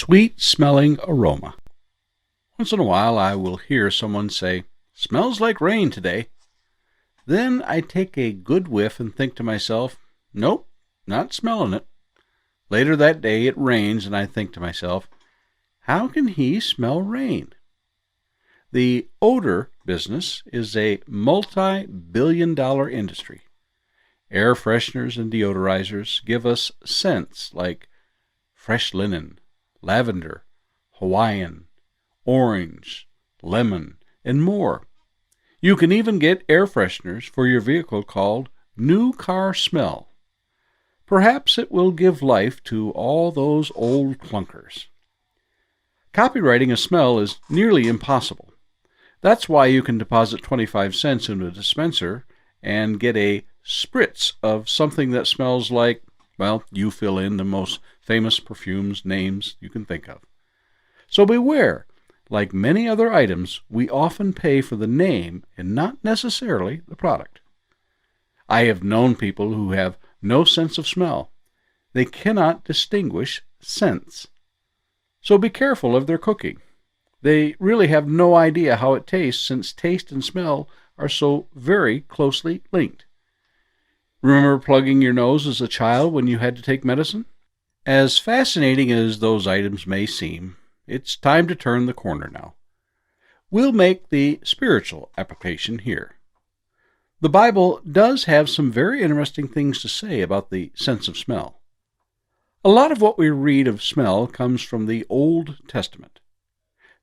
Sweet-smelling aroma. Once in a while I will hear someone say, "Smells like rain today." Then I take a good whiff and think to myself, "Nope, not smelling it." Later that day it rains and I think to myself, "How can he smell rain?" The odor business is a multi-billion-dollar industry. Air fresheners and deodorizers give us scents like fresh linen, lavender, Hawaiian, orange, lemon, and more. You can even get air fresheners for your vehicle called New Car Smell. Perhaps it will give life to all those old clunkers. Copywriting a smell is nearly impossible. That's why you can deposit 25 cents into a dispenser and get a spritz of something that smells like, well, you fill in the most famous perfumes names you can think of. So beware. Like many other items, we often pay for the name and not necessarily the product. I have known people who have no sense of smell. They cannot distinguish scents. So be careful of their cooking. They really have no idea how it tastes, since taste and smell are so very closely linked. Remember plugging your nose as a child when you had to take medicine? As fascinating as those items may seem, it's time to turn the corner now. We'll make the spiritual application here. The Bible does have some very interesting things to say about the sense of smell. A lot of what we read of smell comes from the Old Testament.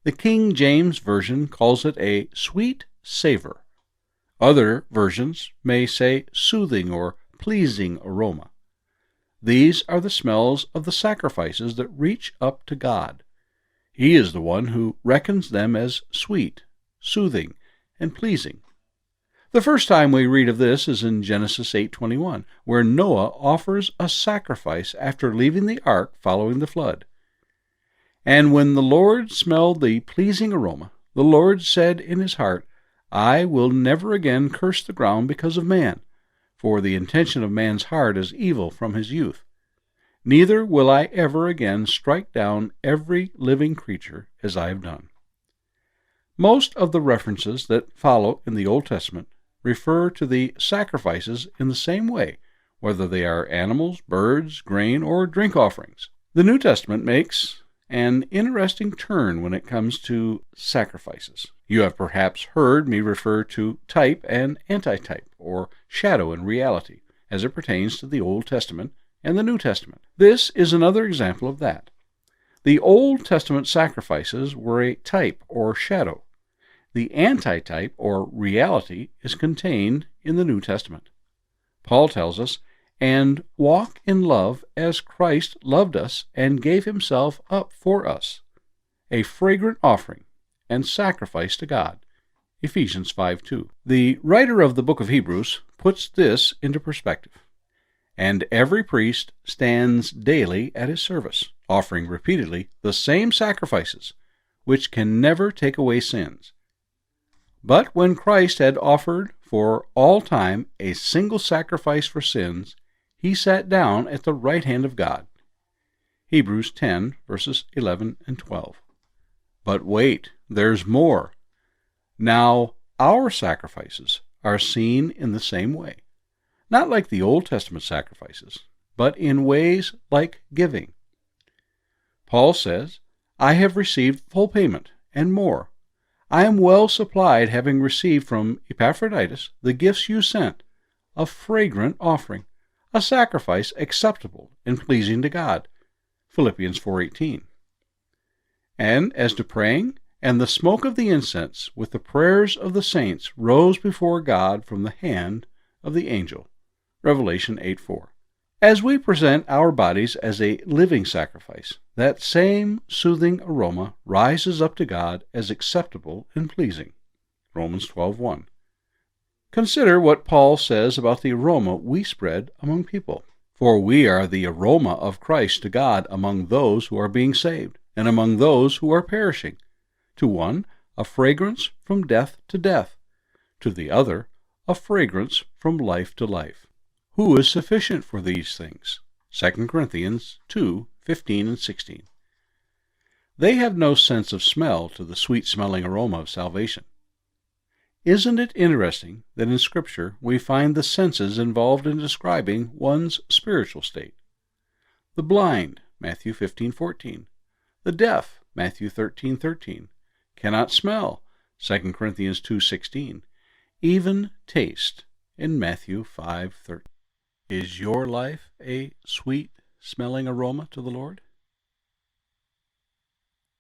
The King James Version calls it a sweet savor. Other versions may say soothing or pleasing aroma. These are the smells of the sacrifices that reach up to God. He is the one who reckons them as sweet, soothing, and pleasing. The first time we read of this is in Genesis 8:21, where Noah offers a sacrifice after leaving the ark following the flood. And when the Lord smelled the pleasing aroma, the Lord said in his heart, "I will never again curse the ground because of man, for the intention of man's heart is evil from his youth. Neither will I ever again strike down every living creature as I have done." Most of the references that follow in the Old Testament refer to the sacrifices in the same way, whether they are animals, birds, grain, or drink offerings. The New Testament makes an interesting turn when it comes to sacrifices. You have perhaps heard me refer to type and antitype, or shadow and reality, as it pertains to the Old Testament and the New Testament. This is another example of that. The Old Testament sacrifices were a type or shadow. The antitype or reality is contained in the New Testament. Paul tells us, "And walk in love as Christ loved us and gave himself up for us, a fragrant offering and sacrifice to God." Ephesians 5:2. The writer of the book of Hebrews puts this into perspective. "And every priest stands daily at his service, offering repeatedly the same sacrifices, which can never take away sins. But when Christ had offered for all time a single sacrifice for sins, he sat down at the right hand of God." Hebrews 10, verses 11 and 12. But wait, there's more. Now our sacrifices are seen in the same way, not like the Old Testament sacrifices, but in ways like giving. Paul says, "I have received full payment, and more. I am well supplied, having received from Epaphroditus the gifts you sent, a fragrant offering, a sacrifice acceptable and pleasing to God." Philippians 4:18. And as to praying, "And the smoke of the incense with the prayers of the saints rose before God from the hand of the angel." Revelation 8:4. As we present our bodies as a living sacrifice, that same soothing aroma rises up to God as acceptable and pleasing. Romans 12:1. Consider what Paul says about the aroma we spread among people. "For we are the aroma of Christ to God among those who are being saved, and among those who are perishing. To one, a fragrance from death to death; to the other, a fragrance from life to life." Who is sufficient for these things? 2 Corinthians 2:15 and 16. They have no sense of smell to the sweet-smelling aroma of salvation. Isn't it interesting that in Scripture we find the senses involved in describing one's spiritual state? The blind, Matthew 15:14. The deaf, Matthew 13:13. Cannot smell, 2 Corinthians 2:16. Even taste, in Matthew 5:13. Is your life a sweet-smelling aroma to the Lord?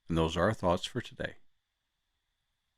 And those are our thoughts for today.